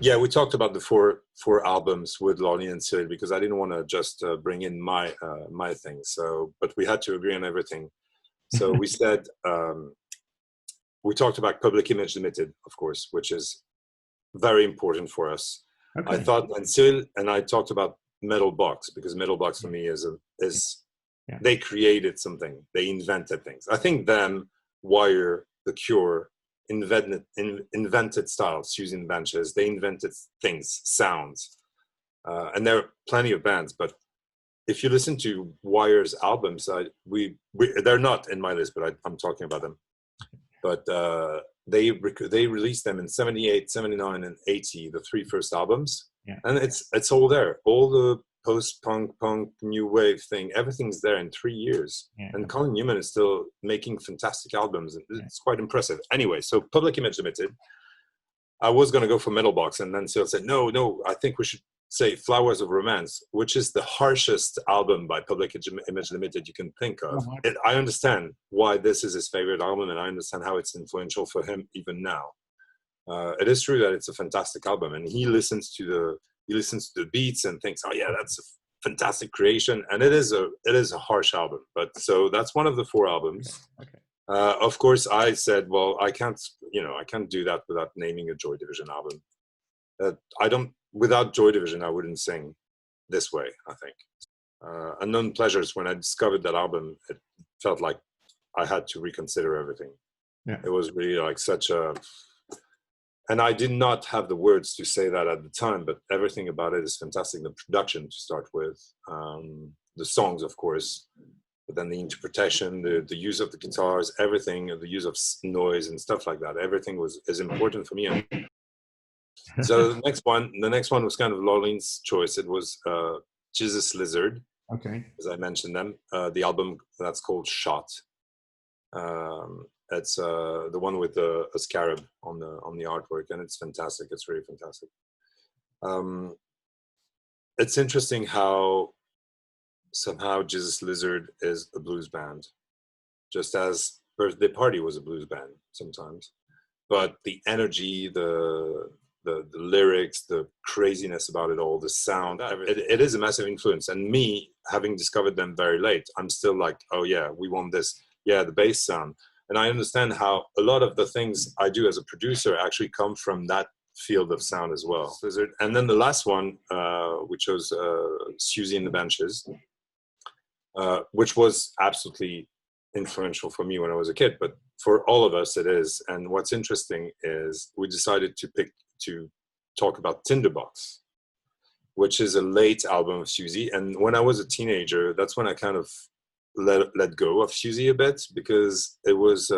Yeah, we talked about the four albums with Laurie and Cyril because I didn't want to just bring in my thing. So, but we had to agree on everything. So we said we talked about Public Image Limited, of course, which is very important for us. Okay. I thought, and Cyril and I talked about Metal Box because Metal Box for me is Yeah. they created something, they invented things. I think them, Wire, The Cure, invented styles, using benches. They invented things, sounds, and there are plenty of bands. But if you listen to Wire's albums, they're not in my list, but I'm talking about them. But they released them in 78, 79, and 80, the three first albums, and it's all there. All the post-punk, punk, new wave thing, everything's there in 3 years. And Colin Newman is still making fantastic albums. It's quite impressive. Anyway, so Public Image Limited, I was going to go for Metal Box, and then Cyril said, no, I think we should say Flowers of Romance, which is the harshest album by Public Image Limited you can think of. I understand why this is his favorite album, and I understand how it's influential for him even now. It is true that it's a fantastic album, and he listens to the beats and thinks, oh yeah, that's a fantastic creation. And it is a harsh album, but so that's one of the four albums. Okay. Of course, I said, well, I can't do that without naming a Joy Division album. Without Joy Division, I wouldn't sing this way, I think. Unknown Pleasures, when I discovered that album, it felt like I had to reconsider everything. Yeah. It was really like such a... And I did not have the words to say that at the time, but everything about it is fantastic. The production to start with, the songs, of course, but then the interpretation, the use of the guitars, everything, the use of noise and stuff like that. Everything is important for me. So the next one was kind of Laurene's choice. It was Jesus Lizard. Okay. As I mentioned them, the album that's called Shot. It's the one with a scarab on the artwork, and it's fantastic. It's really fantastic. It's interesting how somehow Jesus Lizard is a blues band, just as Birthday Party was a blues band sometimes. But the energy, the lyrics, the craziness about it all, the sound, it is a massive influence. And me, having discovered them very late, I'm still like, oh yeah, we want this. Yeah, the bass sound. And I understand how a lot of the things I do as a producer actually come from that field of sound as well. And then the last one, which was Susie and the Benches, which was absolutely influential for me when I was a kid, but for all of us it is. And what's interesting is we decided to talk about Tinderbox, which is a late album of Susie. And when I was a teenager, that's when I kind of let go of Susie a bit, because it was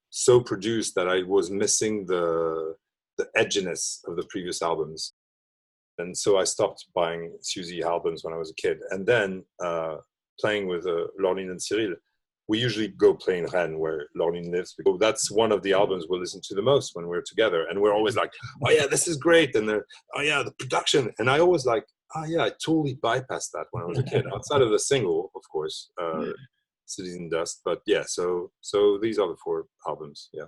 so produced that I was missing the edginess of the previous albums. And so I stopped buying Susie albums when I was a kid. And then playing with Laureline and Cyril, we usually go play in Rennes, where Laureline lives, because that's one of the albums we listen to the most when we're together. And we're always like, oh yeah, this is great. And they're, oh yeah, the production. And I always like, oh yeah, I totally bypassed that when I was a kid, outside of the single, of course, Cities and Dust. But yeah, so these are the four albums. Yeah.